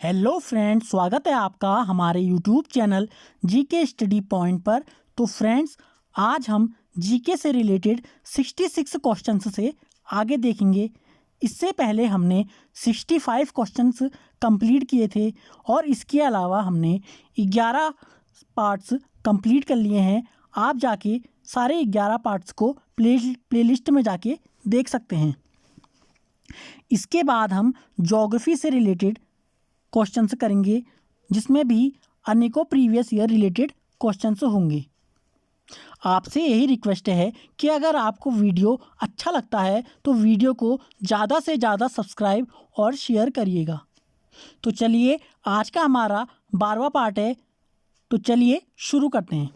Hello friends, स्वागत है आपका हमारे YouTube channel GK study point पर। तो फ्रेंड्स, आज हम जीके से रिलेटेड 66 क्वेश्चंस से आगे देखेंगे। इससे पहले हमने 65 क्वेश्चंस कंप्लीट किए थे और इसके अलावा हमने 11 पार्ट्स कंप्लीट कर लिए हैं। आप जाके सारे 11 पार्ट्स को प्लेलिस्ट में जाके देख सकते हैं। इसके बाद हम ज्योग्राफी से रिलेटेड क्वेश्चंस करेंगे, जिसमें भी अनेकों प्रीवियस ईयर रिलेटेड क्वेश्चंस होंगे। आपसे यही रिक्वेस्ट है कि अगर आपको वीडियो अच्छा लगता है तो वीडियो को ज़्यादा से ज़्यादा सब्सक्राइब और शेयर करिएगा। तो चलिए, आज का हमारा 12वां पार्ट है, तो चलिए शुरू करते हैं।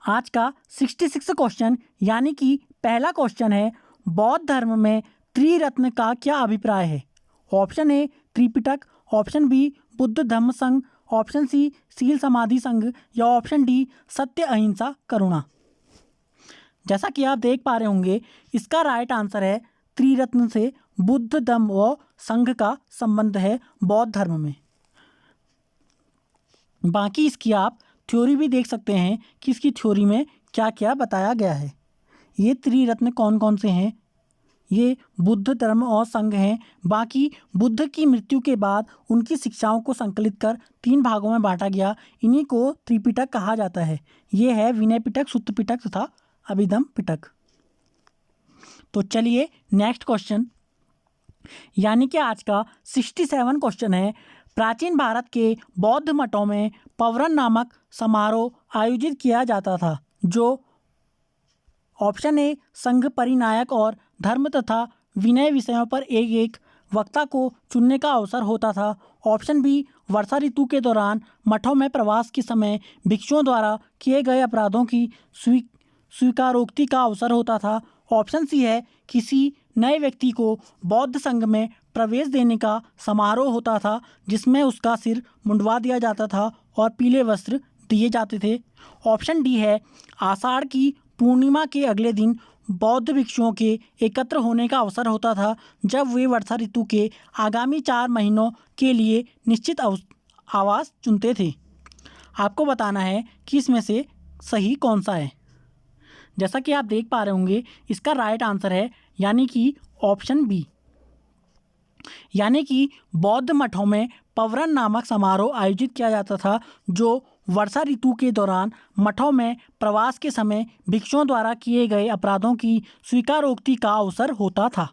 आज का 66 क्वेश्चन यानी कि पहला क्वेश्चन है, बौद्ध धर्म में त्रिरत्न का क्या अभिप्राय है? Option A Tripitaka, option B Buddha Dhamma Sangha, option सी शील समाधि संघ या ऑप्शन डी सत्य अहिंसा करुणा। जैसा कि आप देख पा रहे होंगे, इसका राइट आंसर है त्रिरत्न से बुद्ध धम्म व संघ का संबंध है बौद्ध धर्म में। बाकी इसकी आप थ्योरी भी देख सकते हैं कि इसकी थ्योरी में क्या क्या बताया गया है। ये त्रिरत्न कौन कौन से हैं? ये बुद्ध धर्म और संघ हैं। बाकी बुद्ध की मृत्यु के बाद उनकी शिक्षाओं को संकलित कर 3 भागों में बांटा गया। इन्हीं को त्रिपिटक कहा जाता है। ये है विनय पिटक, सुत्त पिटक तथा अभिधम पिटक। तो चलिए नेक्स्ट क्वेश्चन, यानी कि आज का 67 क्वेश्चन है, प्राचीन भारत के बौद्ध मठों में पवरन नामक समारोह आयोजित किया जाता था, जो ऑप्शन ए संघ परिनायक और धर्म तथा विनय विषयों पर एक एक वक्ता को चुनने का अवसर होता था। ऑप्शन बी वर्षा ऋतु के दौरान मठों में प्रवास के समय भिक्षुओं द्वारा किए गए अपराधों की स्वीकारोक्ति का अवसर होता था। ऑप्शन सी है किसी नए व्यक्ति को बौद्ध संघ में प्रवेश देने का समारोह होता था, जिसमें उसका सिर मुंडवा दिया जाता था और पीले वस्त्र दिए जाते थे। ऑप्शन डी है आषाढ़ की पूर्णिमा के अगले दिन बौद्ध भिक्षुओं के एकत्र होने का अवसर होता था, जब वे वर्षा ऋतु के आगामी 4 महीनों के लिए निश्चित आवास चुनते थे। आपको बताना है कि इसमें से सही कौन सा है। जैसा कि आप देख पा रहे होंगे, इसका राइट आंसर है यानी कि ऑप्शन बी, यानी कि बौद्ध मठों में पवरन नामक समारोह आयोजित किया जाता था, जो वर्षा ऋतु के दौरान मठों में प्रवास के समय भिक्षुओं द्वारा किए गए अपराधों की स्वीकारोक्ति का अवसर होता था।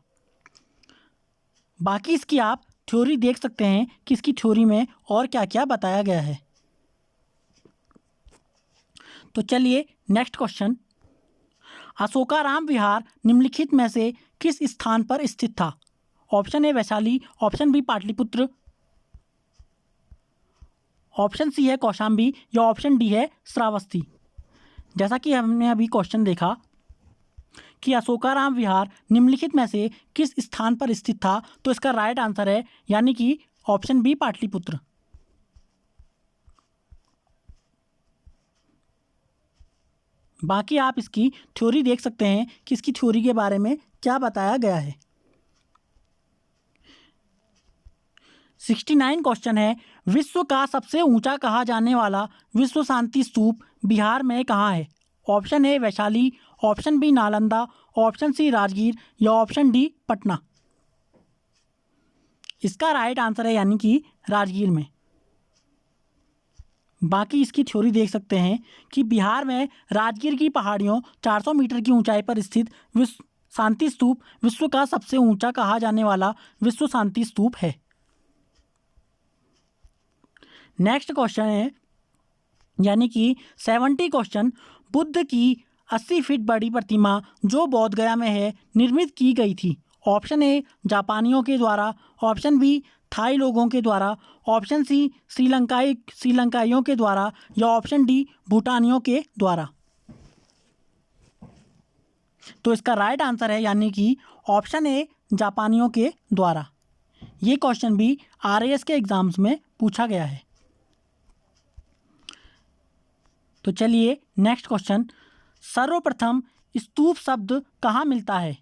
बाकी इसकी आप थ्योरी देख सकते हैं कि इसकी थ्योरी में और क्या क्या बताया गया है। तो चलिए नेक्स्ट क्वेश्चन, अशोकाराम विहार निम्नलिखित में से किस स्थान पर स्थित था? Option A Vaishali, option B Pataliputra, option C है कौशाम्बी या ऑप्शन डी है श्रावस्ती। जैसा कि हमने अभी क्वेश्चन देखा कि अशोकाराम विहार निम्नलिखित में से किस स्थान पर स्थित था, तो इसका राइट आंसर है यानी कि ऑप्शन बी पाटलिपुत्र। बाकी आप इसकी थ्योरी देख सकते हैं कि इसकी थ्योरी के बारे में क्या बताया गया है। 69 क्वेश्चन है, विश्व का सबसे ऊंचा कहा जाने वाला विश्व शांति स्तूप बिहार में कहाँ है? Option A Vaishali, option B Nalanda, option C Rajgir या ऑप्शन डी पटना। इसका राइट आंसर है यानी कि राजगीर में। बाकी इसकी थ्योरी देख सकते हैं कि बिहार में राजगीर की पहाड़ियों 400 मीटर की ऊंचाई पर स्थित विश्व शांति स्तूप विश्व का सबसे ऊंचा कहा जाने वाला विश्व शांति स्तूप है। नेक्स्ट क्वेश्चन है, यानी कि 70 क्वेश्चन, बुद्ध की 80 फीट बड़ी प्रतिमा जो बोध गया में है निर्मित की गई थी? ऑप्शन ए जापानियों के द्वारा, ऑप्शन बी थाई लोगों के द्वारा, ऑप्शन सी श्रीलंकाइयों के द्वारा या ऑप्शन डी भूटानियों के द्वारा। तो इसका राइट आंसर है यानी कि ऑप्शन ए जापानियों के द्वारा। ये क्वेश्चन भी RAS के एग्जाम्स में पूछा गया है। तो चलिए नेक्स्ट क्वेश्चन, सर्वप्रथम स्तूप शब्द कहाँ मिलता है?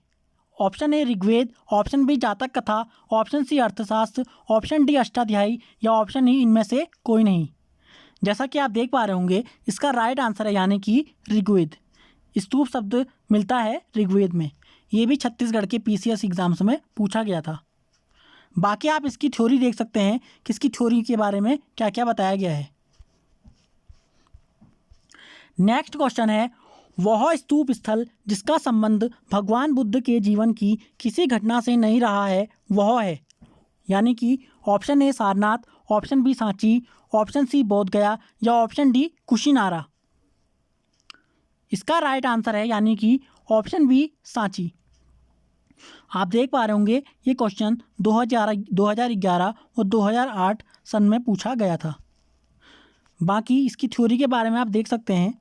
Option A Rigveda, option B Jataka कथा, ऑप्शन सी अर्थशास्त्र, ऑप्शन डी अष्टाध्यायी या ऑप्शन ई इनमें से कोई नहीं। जैसा कि आप देख पा रहे होंगे इसका राइट आंसर है यानी कि ऋग्वेद। स्तूप शब्द मिलता है ऋग्वेद में। ये भी छत्तीसगढ़ के पीसीएस एग्जाम्स में पूछा गया था। बाकी आप इसकी थ्योरी देख सकते हैं कि इसकी थ्योरी के बारे में क्या क्या बताया गया है। नेक्स्ट क्वेश्चन है, वह स्तूप स्थल जिसका संबंध भगवान बुद्ध के जीवन की किसी घटना से नहीं रहा है वह है, यानी कि option A Sarnath, option B Sanchi, option C Bodh Gaya या ऑप्शन डी कुशीनारा। इसका राइट आंसर है यानी कि ऑप्शन बी सांची। आप देख पा रहे होंगे ये क्वेश्चन 2011 और 2008 सन में पूछा गया था। बाकी इसकी थ्योरी के बारे में आप देख सकते हैं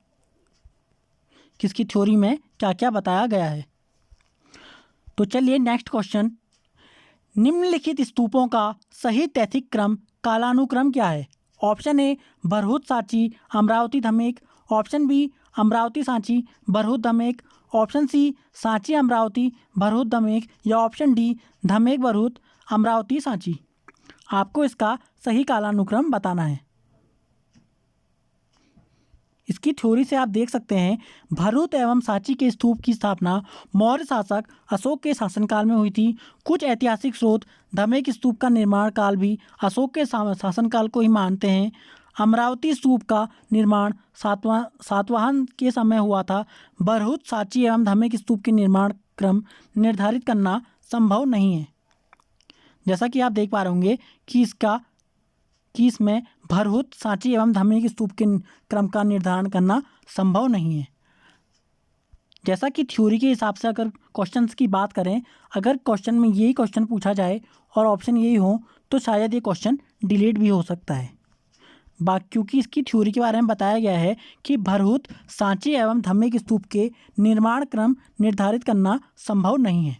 कि इसकी थ्योरी में क्या क्या बताया गया है। तो चलिए नेक्स्ट क्वेश्चन, निम्नलिखित स्तूपों का सही तैथिक क्रम कालानुक्रम क्या है? Option A Bharhut Sanchi Amaravati Dhamek, option B Amaravati Sanchi Bharhut Dhamek, option C Sanchi Amaravati Bharhut Dhamek या ऑप्शन डी धमेक भरहुत अमरावती सांची। आपको इसका सही कालानुक्रम बताना है। इसकी थ्योरी से आप देख सकते हैं भरहुत एवं सांची के स्तूप की स्थापना मौर्य शासक अशोक के शासनकाल में हुई थी। कुछ ऐतिहासिक स्रोत धमेक स्तूप का निर्माण काल भी अशोक के शासनकाल को ही मानते हैं। अमरावती स्तूप का निर्माण सातवाहन के समय हुआ था। भरहुत, सांची एवं धमेक स्तूप के निर्माण क्रम निर्धारित करना संभव नहीं है। जैसा कि आप देख पा रहे होंगे कि इसमें भरहुत, सांची एवं धमेक स्तूप के क्रम का निर्धारण करना संभव नहीं है। जैसा कि थ्योरी के हिसाब से अगर क्वेश्चंस की बात करें, अगर क्वेश्चन में यही क्वेश्चन पूछा जाए और ऑप्शन यही हो तो शायद ये क्वेश्चन डिलीट भी हो सकता है। क्योंकि इसकी थ्योरी के बारे में बताया गया है कि भरहुत, सांची एवं धमेक स्तूप के निर्माण क्रम निर्धारित करना संभव नहीं है।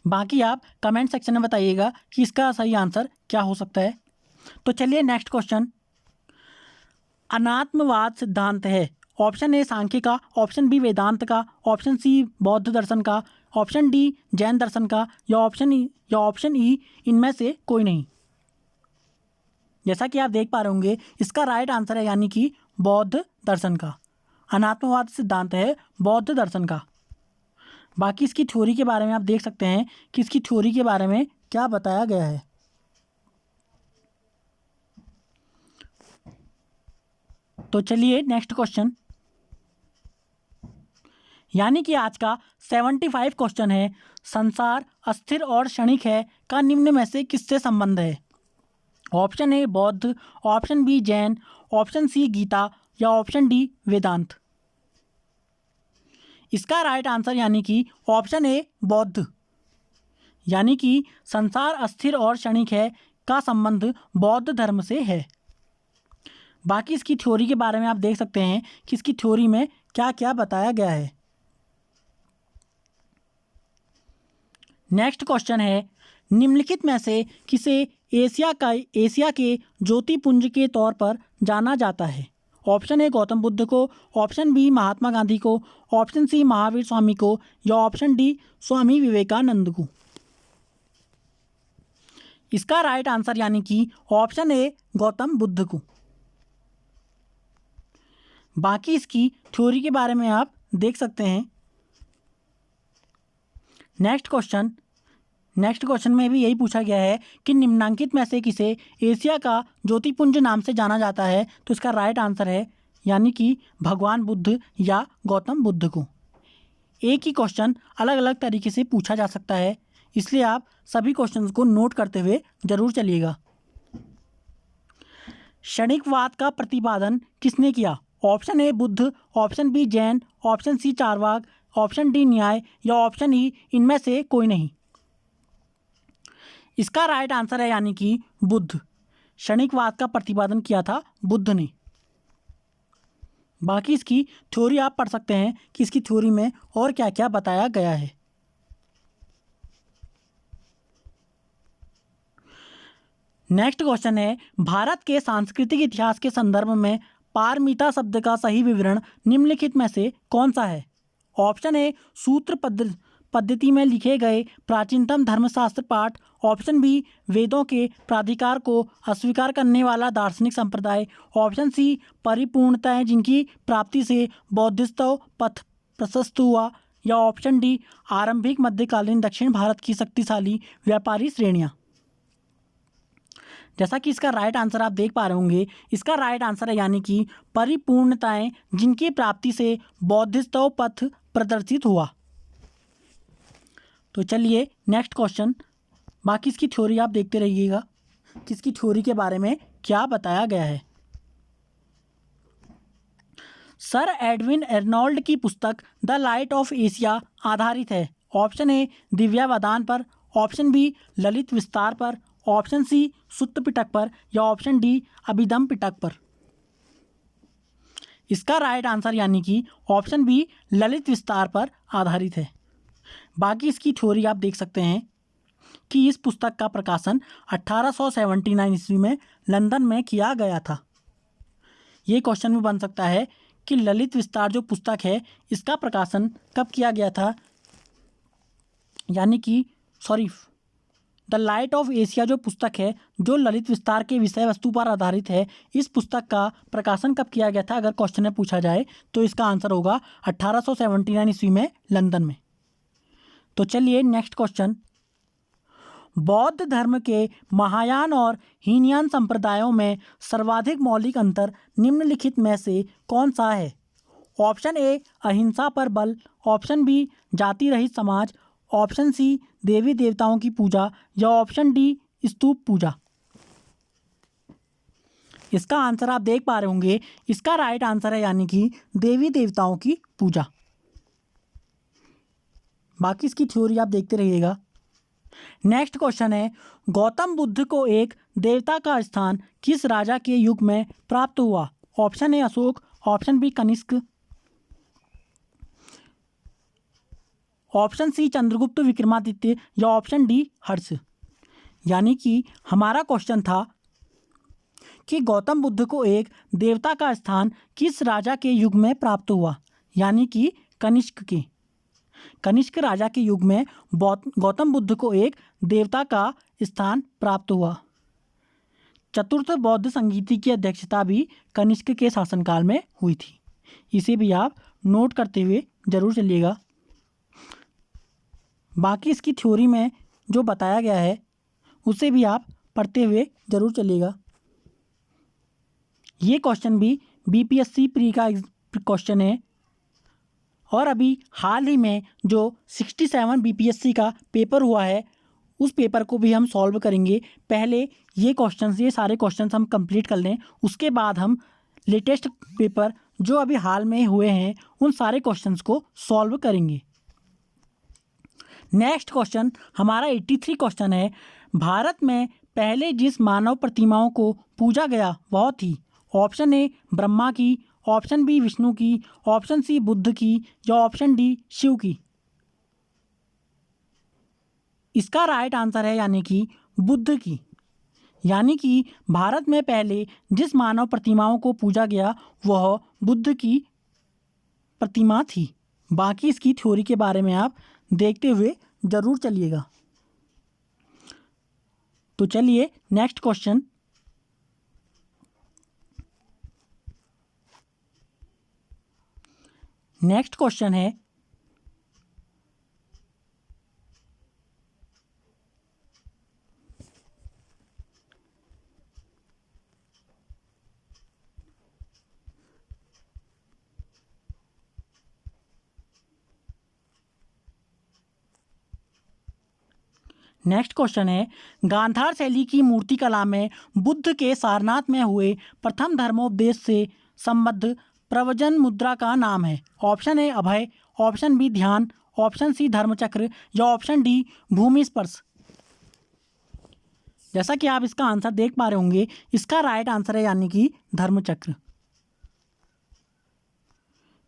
बाकी आप कमेंट सेक्शन में बताइएगा कि इसका सही आंसर क्या हो सकता है। तो चलिए नेक्स्ट क्वेश्चन, अनात्मवाद सिद्धांत है। ऑप्शन ए सांख्य का, ऑप्शन बी वेदांत का, ऑप्शन सी बौद्ध दर्शन का, ऑप्शन डी जैन दर्शन का या ऑप्शन ई इनमें से कोई नहीं। जैसा कि आप देख पा रहे होंगे इसका राइट आंसर है यानी कि बौद्ध दर्शन का। अनात्मवाद सिद्धांत है बौद्ध दर्शन का। बाकी इसकी थ्योरी के बारे में आप देख सकते हैं कि इसकी थ्योरी के बारे में क्या बताया गया है। तो चलिए नेक्स्ट क्वेश्चन, यानी कि आज का 75 क्वेश्चन है, संसार अस्थिर और क्षणिक है का निम्न में से किससे संबंध है? Option A Bauddha, option B Jain, option C Gita या ऑप्शन डी वेदांत। इसका राइट आंसर यानी कि ऑप्शन ए बौद्ध, यानी कि संसार अस्थिर और क्षणिक है का संबंध बौद्ध धर्म से है। बाकी इसकी थ्योरी के बारे में आप देख सकते हैं कि इसकी थ्योरी में क्या क्या बताया गया है। नेक्स्ट क्वेश्चन है, निम्नलिखित में से किसे एशिया के ज्योतिपुंज के तौर पर जाना जाता है? ऑप्शन ए गौतम बुद्ध को, ऑप्शन बी महात्मा गांधी को, ऑप्शन सी महावीर स्वामी को या ऑप्शन डी स्वामी विवेकानंद को। इसका राइट आंसर यानी कि ऑप्शन ए गौतम बुद्ध को। बाकी इसकी थ्योरी के बारे में आप देख सकते हैं। नेक्स्ट क्वेश्चन में भी यही पूछा गया है कि निम्नांकित में से किसे एशिया का ज्योतिपुंज नाम से जाना जाता है? तो इसका राइट आंसर है यानी कि भगवान बुद्ध या गौतम बुद्ध को। एक ही क्वेश्चन अलग अलग तरीके से पूछा जा सकता है, इसलिए आप सभी क्वेश्चंस को नोट करते हुए जरूर चलिएगा। क्षणिकवाद का प्रतिपादन किसने किया? Option A Buddha, option B Jain, option C Charvaka, option D Nyaya या ऑप्शन ई इनमें से कोई नहीं। इसका राइट आंसर है यानी कि बुद्ध। क्षणिकवाद का प्रतिपादन किया था बुद्ध ने। बाकी इसकी थ्योरी आप पढ़ सकते हैं कि इसकी थ्योरी में और क्या क्या बताया गया है। नेक्स्ट क्वेश्चन है, भारत के सांस्कृतिक इतिहास के संदर्भ में पारमिता शब्द का सही विवरण निम्नलिखित में से कौन सा है? ऑप्शन ए सूत्र पद्धति में लिखे गए प्राचीनतम धर्मशास्त्र पाठ। ऑप्शन बी वेदों के प्राधिकार को अस्वीकार करने वाला दार्शनिक संप्रदाय। ऑप्शन सी परिपूर्णताएं जिनकी प्राप्ति से बौद्धिस्तव पथ प्रशस्त हुआ। या ऑप्शन डी आरंभिक मध्यकालीन दक्षिण भारत की शक्तिशाली व्यापारी श्रेणियां। जैसा कि इसका राइट आंसर आप देख पा रहे होंगे, इसका राइट आंसर है यानी कि परिपूर्णताएं जिनकी प्राप्ति से बौद्धिस्तव पथ प्रदर्शित हुआ। तो चलिए नेक्स्ट क्वेश्चन, बाकी इसकी थ्योरी आप देखते रहिएगा कि इसकी थ्योरी के बारे में क्या बताया गया है। सर एडविन एर्नोल्ड की पुस्तक द लाइट ऑफ एशिया आधारित है। ऑप्शन ए दिव्यावदान पर, ऑप्शन बी ललित विस्तार पर, ऑप्शन सी सुत्त पिटक पर, या ऑप्शन डी अभिधम पिटक पर। इसका राइट आंसर यानी कि ऑप्शन बी ललित विस्तार पर आधारित है। बाकी इसकी थ्योरी आप देख सकते हैं कि इस पुस्तक का प्रकाशन 1879 ईस्वी में लंदन में किया गया था। ये क्वेश्चन भी बन सकता है कि ललित विस्तार जो पुस्तक है इसका प्रकाशन कब किया गया था, यानी कि द लाइट ऑफ एशिया जो पुस्तक है जो ललित विस्तार के विषय वस्तु पर आधारित है, इस पुस्तक का प्रकाशन कब किया गया था अगर क्वेश्चन में पूछा जाए तो इसका आंसर होगा 1879 ईस्वी में लंदन में। तो चलिए नेक्स्ट क्वेश्चन, बौद्ध धर्म के महायान और हीनयान संप्रदायों में सर्वाधिक मौलिक अंतर निम्नलिखित में से कौन सा है। ऑप्शन ए अहिंसा पर बल, ऑप्शन बी जाति रहित समाज, ऑप्शन सी देवी देवताओं की पूजा, या ऑप्शन डी स्तूप पूजा। इसका आंसर आप देख पा रहे होंगे, इसका राइट आंसर है यानी कि देवी देवताओं की पूजा। बाकी इसकी थ्योरी आप देखते रहिएगा। नेक्स्ट क्वेश्चन है, गौतम बुद्ध को एक देवता का स्थान किस राजा के युग में प्राप्त हुआ। Option A Ashoka, option B Kanishka, option C Chandragupta Vikramaditya, या ऑप्शन डी हर्ष। यानी कि हमारा क्वेश्चन था कि गौतम बुद्ध को एक देवता का स्थान किस राजा के युग में प्राप्त हुआ, यानी कि कनिष्क राजा के युग में गौतम बुद्ध को एक देवता का स्थान प्राप्त हुआ। चतुर्थ बौद्ध संगीति की अध्यक्षता भी कनिष्क के शासनकाल में हुई थी। इसे भी आप नोट करते हुए जरूर चलिएगा। बाकी इसकी थ्योरी में जो बताया गया है उसे भी आप पढ़ते हुए जरूर चलिएगा। ये क्वेश्चन भी बीपीएससी प्री का क्वेश्चन है और अभी हाल ही में जो 67 बीपीएससी का पेपर हुआ है उस पेपर को भी हम सॉल्व करेंगे। पहले ये सारे क्वेश्चंस हम कंप्लीट कर लें, उसके बाद हम लेटेस्ट पेपर जो अभी हाल में हुए हैं उन सारे क्वेश्चंस को सॉल्व करेंगे। नेक्स्ट क्वेश्चन हमारा 83 क्वेश्चन है, भारत में पहले जिस मानव प्रतिमाओं को पूजा गया वह थी। ऑप्शन ए ब्रह्मा की, ऑप्शन बी विष्णु की, ऑप्शन सी बुद्ध की, या ऑप्शन डी शिव की। इसका राइट आंसर है यानी कि बुद्ध की। यानी कि भारत में पहले जिस मानव प्रतिमाओं को पूजा गया वह बुद्ध की प्रतिमा थी। बाकी इसकी थ्योरी के बारे में आप देखते हुए जरूर चलिएगा। तो चलिए नेक्स्ट क्वेश्चन, नेक्स्ट क्वेश्चन है, गांधार शैली की मूर्ति कला में बुद्ध के सारनाथ में हुए प्रथम धर्मोपदेश से संबद्ध प्रवचन मुद्रा का नाम है। Option A Abhaya, option B Dhyana, option C Dharmachakra, या ऑप्शन डी भूमि स्पर्श। जैसा कि आप इसका आंसर देख पा रहे होंगे, इसका राइट आंसर है यानी कि धर्मचक्र।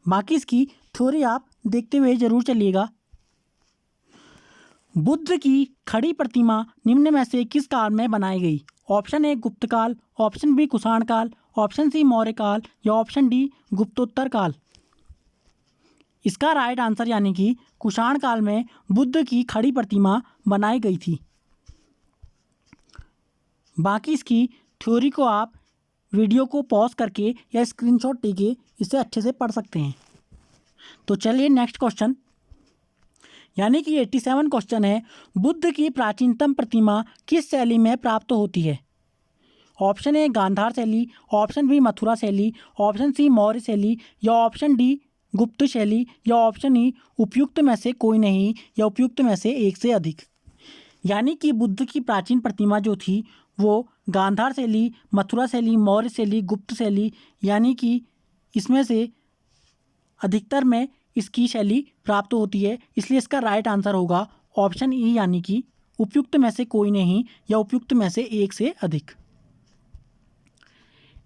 बाकी इसकी थ्योरी आप देखते हुए जरूर चलिएगा। बुद्ध की खड़ी प्रतिमा निम्न में से किस काल में बनाई गई। ऑप्शन ए गुप्त काल, ऑप्शन बी कुषाण काल, ऑप्शन सी मौर्य काल, या ऑप्शन डी गुप्तोत्तर काल। इसका राइट आंसर यानी कि कुषाण काल में बुद्ध की खड़ी प्रतिमा बनाई गई थी। बाकी इसकी थ्योरी को आप वीडियो को पॉज करके या स्क्रीनशॉट लेके इसे अच्छे से पढ़ सकते हैं। तो चलिए नेक्स्ट क्वेश्चन, यानी कि 87 क्वेश्चन है, बुद्ध की प्राचीनतम प्रतिमा किस शैली में प्राप्त होती है? ऑप्शन ए गांधार शैली, ऑप्शन बी मथुरा शैली, ऑप्शन सी मौर्य शैली, या ऑप्शन डी गुप्त शैली, या ऑप्शन ई उपयुक्त में से कोई नहीं, या उपयुक्त में से एक से अधिक। यानी कि बुद्ध की प्राचीन प्रतिमा जो थी वो गांधार शैली, मथुरा शैली, मौर्य शैली, गुप्त शैली, यानी कि इसमें से अधिकतर में इसकी शैली प्राप्त होती है। इसलिए इसका राइट आंसर होगा ऑप्शन ई, यानी कि उपयुक्त में से कोई नहीं या उपयुक्त में से एक से अधिक।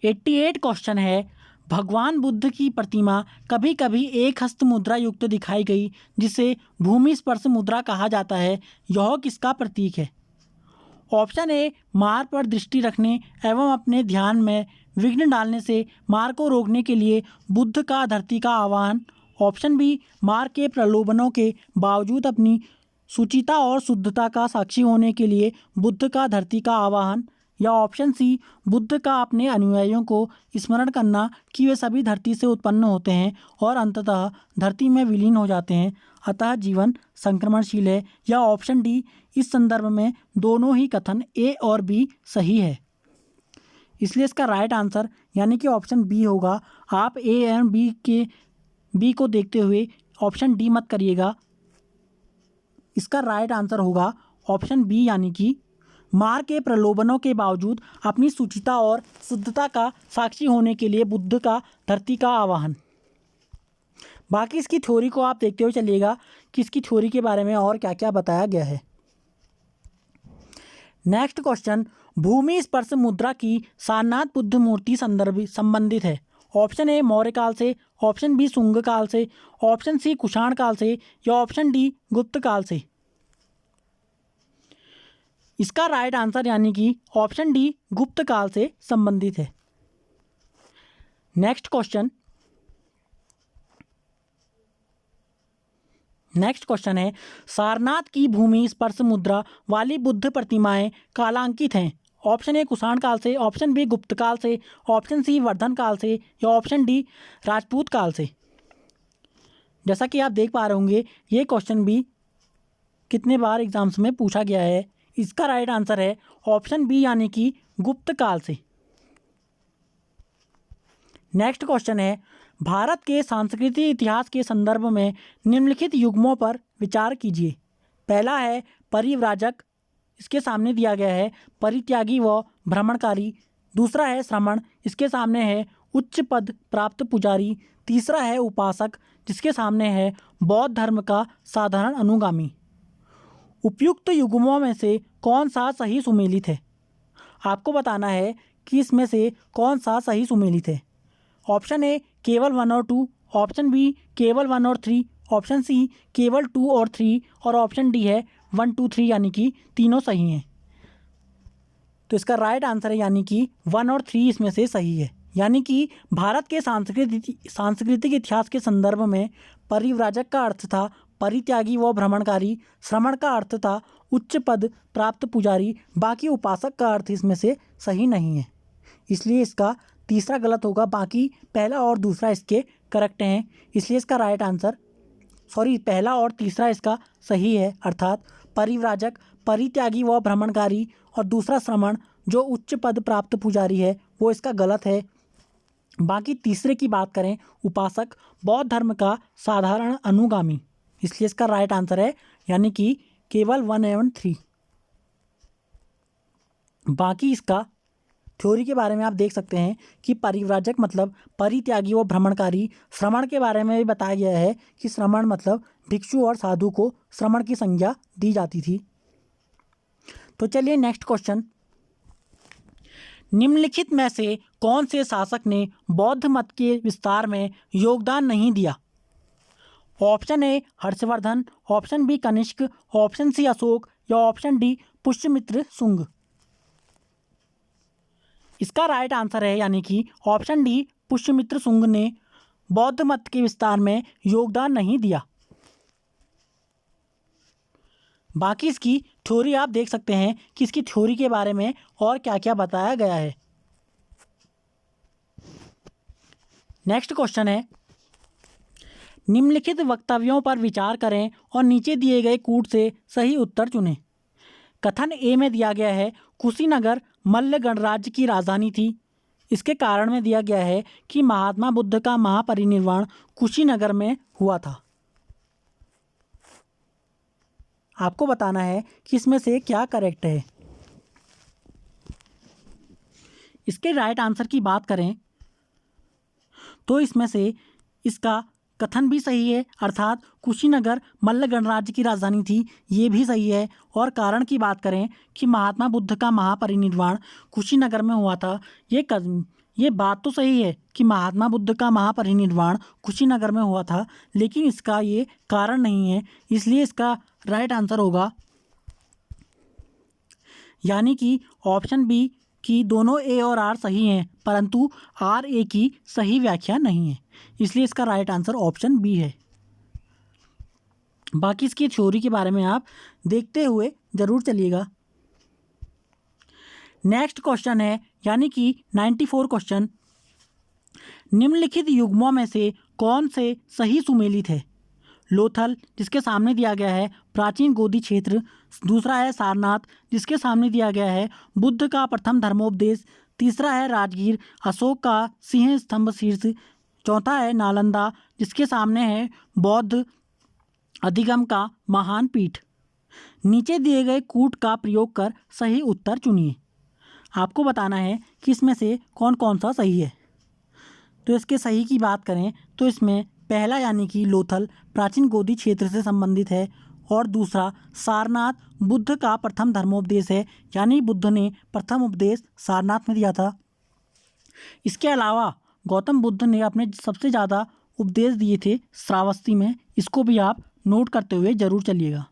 88 क्वेश्चन है, भगवान बुद्ध की प्रतिमा कभी कभी एक हस्त मुद्रा युक्त दिखाई गई जिसे भूमि स्पर्श मुद्रा कहा जाता है, यह किसका प्रतीक है? ऑप्शन ए मार्ग पर दृष्टि रखने एवं अपने ध्यान में विघ्न डालने से मार्ग को रोकने के लिए बुद्ध का धरती का आह्वान, ऑप्शन बी मार्ग के प्रलोभनों के बावजूद अपनी शुचिता और शुद्धता का साक्षी होने के लिए बुद्ध का धरती का आह्वान, या ऑप्शन सी बुद्ध का अपने अनुयायियों को स्मरण करना कि वे सभी धरती से उत्पन्न होते हैं और अंततः धरती में विलीन हो जाते हैं, अतः जीवन संक्रमणशील है, या ऑप्शन डी इस संदर्भ में दोनों ही कथन ए और बी सही है। इसलिए इसका राइट आंसर यानी कि ऑप्शन बी होगा। आप ए एंड बी को देखते हुए ऑप्शन डी मत करिएगा। इसका राइट आंसर होगा ऑप्शन बी, यानी कि मार्ग के प्रलोभनों के बावजूद अपनी शुचिता और शुद्धता का साक्षी होने के लिए बुद्ध का धरती का आह्वान। बाकी इसकी थ्योरी को आप देखते हुए चलिएगा कि इसकी थ्योरी के बारे में और क्या क्या बताया गया है। नेक्स्ट क्वेश्चन, भूमि स्पर्श मुद्रा की सारनाथ बुद्ध मूर्ति संबंधित है। ऑप्शन ए मौर्य काल से, ऑप्शन बी शुंग काल से, ऑप्शन सी कुषाण काल से, या ऑप्शन डी गुप्त काल से। इसका राइट आंसर यानी कि ऑप्शन डी गुप्त काल से संबंधित है। नेक्स्ट क्वेश्चन है, सारनाथ की भूमि स्पर्श मुद्रा वाली बुद्ध प्रतिमाएं कालांकित हैं। ऑप्शन ए कुषाण काल से, ऑप्शन बी गुप्त काल से, ऑप्शन सी वर्धन काल से, या ऑप्शन डी राजपूत काल से। जैसा कि आप देख पा रहे होंगे ये क्वेश्चन भी कितने बार एग्जाम्स में पूछा गया है। इसका राइट आंसर है ऑप्शन बी, यानी कि गुप्त काल से। नेक्स्ट क्वेश्चन है, भारत के सांस्कृतिक इतिहास के संदर्भ में निम्नलिखित युग्मों पर विचार कीजिए। पहला है परिव्राजक, इसके सामने दिया गया है परित्यागी व भ्रमणकारी। दूसरा है श्रमण, इसके सामने है उच्च पद प्राप्त पुजारी। तीसरा है उपासक, जिसके सामने है बौद्ध धर्म का साधारण अनुगामी। उपयुक्त युग्मों में से कौन सा सही सुमेलित है? आपको बताना है कि इसमें से कौन सा सही सुमेलित है। ऑप्शन ए केवल 1 और 2, ऑप्शन बी केवल 1 और 3, ऑप्शन सी केवल 2 और 3, और ऑप्शन डी है 1 2 3, यानी कि तीनों सही हैं। तो इसका राइट आंसर है यानी कि 1 और 3 इसमें से सही है। यानी कि भारत के सांस्कृतिक इतिहास के संदर्भ में परिव्राजक का अर्थ था परित्यागी व भ्रमणकारी, श्रमण का अर्थ था उच्च पद प्राप्त पुजारी, बाकी उपासक का अर्थ इसमें से सही नहीं है। इसलिए इसका तीसरा गलत होगा, बाकी पहला और दूसरा इसके करेक्ट हैं। इसलिए इसका राइट आंसर पहला और तीसरा इसका सही है, अर्थात परिव्राजक परित्यागी व भ्रमणकारी और दूसरा श्रमण जो उच्च पद प्राप्त पुजारी है वो इसका गलत है। बाकी तीसरे की बात करें उपासक बौद्ध धर्म का साधारण अनुगामी, इसलिए इसका राइट आंसर है यानी कि केवल 1 एवं 3। बाकी इसका थ्योरी के बारे में आप देख सकते हैं कि परिव्राजक मतलब परित्यागी व भ्रमणकारी। श्रमण के बारे में भी बताया गया है कि श्रमण मतलब भिक्षु और साधु को श्रमण की संज्ञा दी जाती थी। तो चलिए नेक्स्ट क्वेश्चन, निम्नलिखित में से कौन से शासक ने बौद्ध मत के विस्तार में योगदान नहीं दिया? Option A Harshavardhana, option B Kanishka, option C Ashoka, या ऑप्शन डी पुष्यमित्र शुंग। इसका राइट आंसर है यानी कि ऑप्शन डी पुष्यमित्र शुंग ने बौद्ध मत के विस्तार में योगदान नहीं दिया। बाकी इसकी थ्योरी आप देख सकते हैं कि इसकी थ्योरी के बारे में और क्या क्या बताया गया है। नेक्स्ट क्वेश्चन है, निम्नलिखित वक्तव्यों पर विचार करें और नीचे दिए गए कूट से सही उत्तर चुनें। कथन ए में दिया गया है कुशीनगर मल्ल गणराज्य की राजधानी थी। इसके कारण में दिया गया है कि महात्मा बुद्ध का महापरिनिर्वाण कुशीनगर में हुआ था। आपको बताना है कि इसमें से क्या करेक्ट है। इसके राइट आंसर की बात करें तो इसमें से इसका कथन भी सही है, अर्थात कुशीनगर मल्ल गणराज्य की राजधानी थी, ये भी सही है। और कारण की बात करें कि महात्मा बुद्ध का महापरिनिर्वाण कुशीनगर में हुआ था, ये बात तो सही है कि महात्मा बुद्ध का महापरिनिर्वाण कुशीनगर में हुआ था, लेकिन इसका ये कारण नहीं है, इसलिए इसका राइट आंसर होगा यानी कि ऑप्शन बी कि दोनों ए और आर सही हैं, परंतु आर ए की सही व्याख्या नहीं है, इसलिए इसका राइट आंसर ऑप्शन बी है। बाकी इसकी थ्योरी के बारे में आप देखते हुए ज़रूर चलिएगा। नेक्स्ट क्वेश्चन है यानी कि 94 क्वेश्चन, निम्नलिखित युग्मों में से कौन से सही सुमेलित है। लोथल जिसके सामने दिया गया है प्राचीन गोदी क्षेत्र, दूसरा है सारनाथ जिसके सामने दिया गया है बुद्ध का प्रथम धर्मोपदेश, तीसरा है राजगीर अशोक का सिंह स्तंभ शीर्ष, चौथा है नालंदा जिसके सामने है बौद्ध अधिगम का महान पीठ। नीचे दिए गए कूट का प्रयोग कर सही उत्तर चुनिए। आपको बताना है कि इसमें से कौन कौन सा सही है। तो इसके सही की बात करें तो इसमें पहला यानी कि लोथल प्राचीन गोदी क्षेत्र से संबंधित है, और दूसरा सारनाथ बुद्ध का प्रथम धर्मोपदेश है, यानी बुद्ध ने प्रथम उपदेश सारनाथ में दिया था। इसके अलावा गौतम बुद्ध ने अपने सबसे ज़्यादा उपदेश दिए थे श्रावस्ती में, इसको भी आप नोट करते हुए ज़रूर चलिएगा।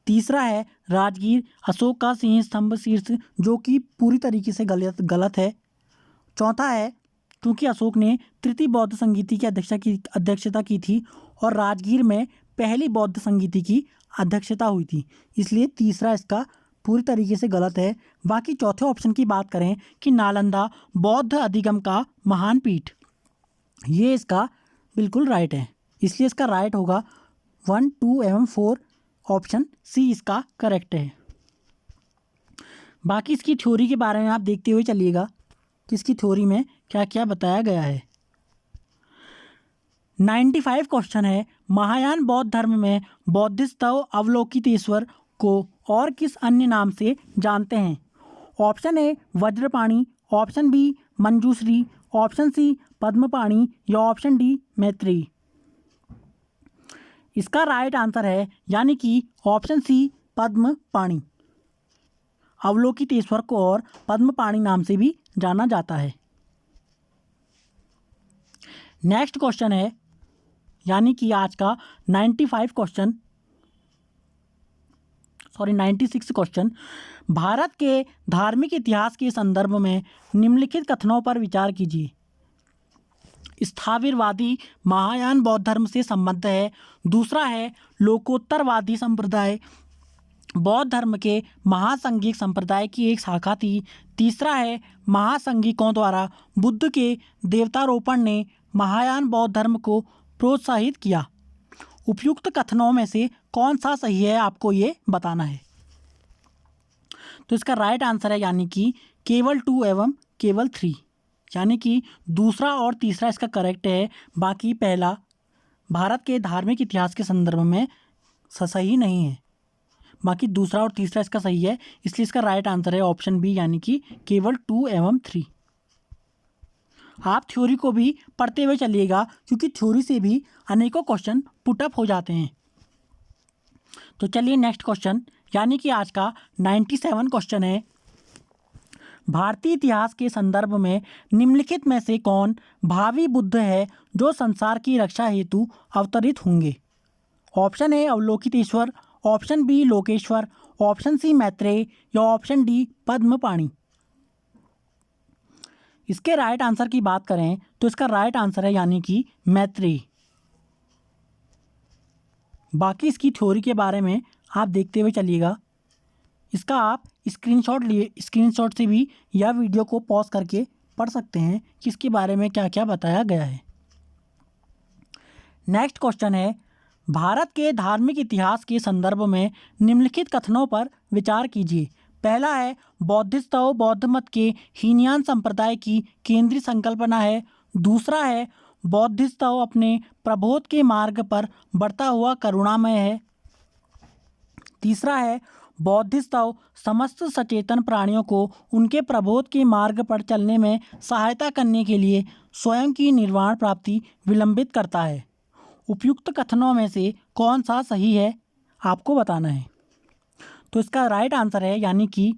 तीसरा है राजगीर अशोक का सिंह स्तंभ शीर्ष, जो कि पूरी तरीके से गलत है। चौथा है क्योंकि अशोक ने तृतीय बौद्ध संगीति की अध्यक्षता की थी और राजगीर में पहली बौद्ध संगीति की अध्यक्षता हुई थी, इसलिए तीसरा इसका पूरी तरीके से गलत है। बाकी चौथे ऑप्शन की बात करें कि नालंदा बौद्ध अधिगम का महान पीठ, ये इसका बिल्कुल राइट है, इसलिए इसका राइट होगा 1, 2 एवं 4, ऑप्शन सी इसका करेक्ट है। बाकी इसकी थ्योरी के बारे में आप देखते हुए चलिएगा कि इसकी थ्योरी में क्या क्या बताया गया है। 95 क्वेश्चन है, महायान बौद्ध धर्म में बौद्धिस्तव अवलोकितेश्वर को और किस अन्य नाम से जानते हैं। Option A Vajrapani, option B Manjushri, option C Padmapani या ऑप्शन डी मैत्रेयी। इसका राइट आंसर है यानी कि ऑप्शन सी पद्मपाणी। अवलोकितेश्वर को और पद्मपाणी नाम से भी जाना जाता है। नेक्स्ट क्वेश्चन है यानी कि आज का 96 क्वेश्चन, भारत के धार्मिक इतिहास के संदर्भ में निम्नलिखित कथनों पर विचार कीजिए। स्थाविरवादी महायान बौद्ध धर्म से संबद्ध है। दूसरा है लोकोत्तरवादी संप्रदाय बौद्ध धर्म के महासंघिक संप्रदाय की एक शाखा थी। तीसरा है महासंघिकों द्वारा बुद्ध के देवतारोपण ने महायान बौद्ध धर्म को प्रोत्साहित किया। उपयुक्त कथनों में से कौन सा सही है आपको ये बताना है। तो इसका राइट आंसर है यानी कि केवल 2 एवं केवल 3, यानी कि दूसरा और तीसरा इसका करेक्ट है। बाकी पहला भारत के धार्मिक इतिहास के संदर्भ में सही नहीं है। बाकी दूसरा और तीसरा इसका सही है, इसलिए इसका राइट आंसर है ऑप्शन बी यानी कि केवल 2 एवं 3। आप थ्योरी को भी पढ़ते हुए चलिएगा क्योंकि थ्योरी से भी अनेकों क्वेश्चन पुटअप हो जाते हैं। तो चलिए नेक्स्ट क्वेश्चन यानी कि आज का 97 क्वेश्चन है, भारतीय इतिहास के संदर्भ में निम्नलिखित में से कौन भावी बुद्ध है जो संसार की रक्षा हेतु अवतरित होंगे। Option A Avalokiteshvara, option B Lokeshvara, option C Maitreya या ऑप्शन डी पद्मपाणी। इसके राइट आंसर की बात करें तो इसका राइट आंसर है यानी कि मैत्रेयी। बाकी इसकी थ्योरी के बारे में आप देखते हुए चलिएगा। इसका आप स्क्रीनशॉट से भी यह वीडियो को पॉज करके पढ़ सकते हैं कि इसके बारे में क्या क्या बताया गया है। नेक्स्ट क्वेश्चन है, भारत के धार्मिक इतिहास के संदर्भ में निम्नलिखित कथनों पर विचार कीजिए। पहला है, बौद्धिस्तव बौद्ध मत के हीनयान संप्रदाय की केंद्रीय संकल्पना है। दूसरा है, बौद्धिस्तव अपने प्रबोध के मार्ग पर बढ़ता हुआ करुणामय है। तीसरा है, बौद्धिस्तव समस्त सचेतन प्राणियों को उनके प्रबोध के मार्ग पर चलने में सहायता करने के लिए स्वयं की निर्वाण प्राप्ति विलंबित करता है। उपयुक्त कथनों में से कौन सा सही है आपको बताना है। तो इसका राइट आंसर है यानी कि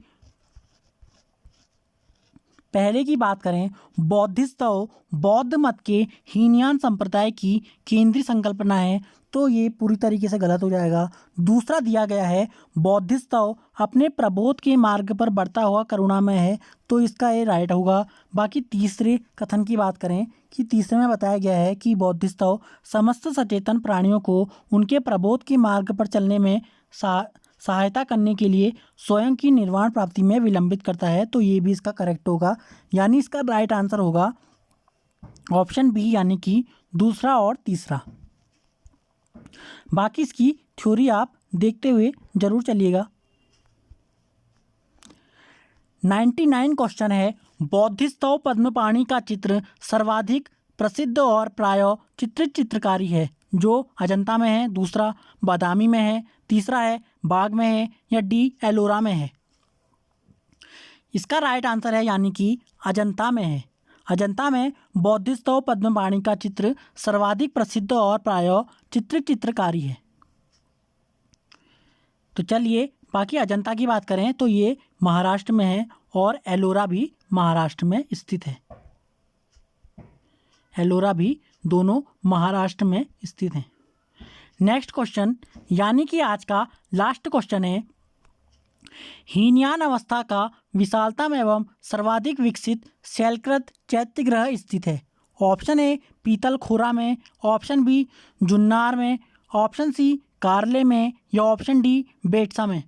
पहले की बात करें, बौद्धिस्तव बौद्ध मत के हीनयान संप्रदाय की केंद्रीय संकल्पना है, तो ये पूरी तरीके से गलत हो जाएगा। दूसरा दिया गया है, बौद्धिस्तव अपने प्रबोध के मार्ग पर बढ़ता हुआ करुणामय है, तो इसका ये राइट होगा। बाकी तीसरे कथन की बात करें कि तीसरे में बताया गया है कि बौद्धिस्तव समस्त सचेतन प्राणियों को उनके प्रबोध के मार्ग पर चलने में सहायता करने के लिए स्वयं की निर्वाण प्राप्ति में विलंबित करता है, तो ये भी इसका करेक्ट होगा। यानी इसका राइट आंसर होगा ऑप्शन बी यानी कि दूसरा और तीसरा। बाकी इसकी थ्योरी आप देखते हुए जरूर चलिएगा। 99 क्वेश्चन है, बौद्धिस्तव पद्मपाणि का चित्र सर्वाधिक प्रसिद्ध और प्रायः चित्रित चित्रकारी है, जो अजंता में है, दूसरा बादामी में है, तीसरा है बाग में है, या डी एलोरा में है। इसका राइट आंसर है यानी कि अजंता में है। अजंता में बौद्धिस्तव पद्मपाणि का चित्र सर्वाधिक प्रसिद्ध और प्रायः चित्रित चित्रकारी है। तो चलिए बाकी अजंता की बात करें तो ये महाराष्ट्र में है और एलोरा भी महाराष्ट्र में स्थित है। एलोरा भी दोनों महाराष्ट्र में स्थित हैं। नेक्स्ट क्वेश्चन यानी कि आज का लास्ट क्वेश्चन है, हीनयान अवस्था का विशालतम एवं सर्वाधिक विकसित शैलकृत चैत्यग्रह स्थित है। ऑप्शन ए पीतलखोरा में, ऑप्शन बी जुन्नार में, ऑप्शन सी कार्ले में, या ऑप्शन डी बेटसा में।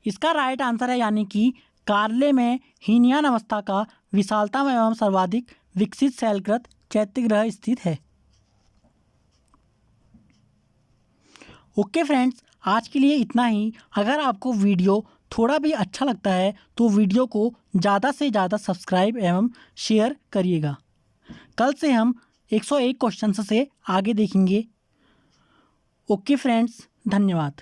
इसका राइट आंसर है यानी कि कार्ले में हीनयान अवस्था का विशालतम एवं सर्वाधिक विकसित शैलकृत चैत्यग्रह स्थित है। ओके फ्रेंड्स, आज के लिए इतना ही। अगर आपको वीडियो थोड़ा भी अच्छा लगता है तो वीडियो को ज़्यादा से ज़्यादा सब्सक्राइब एवं शेयर करिएगा। कल से हम 101 क्वेश्चन से आगे देखेंगे। ओके फ्रेंड्स, धन्यवाद।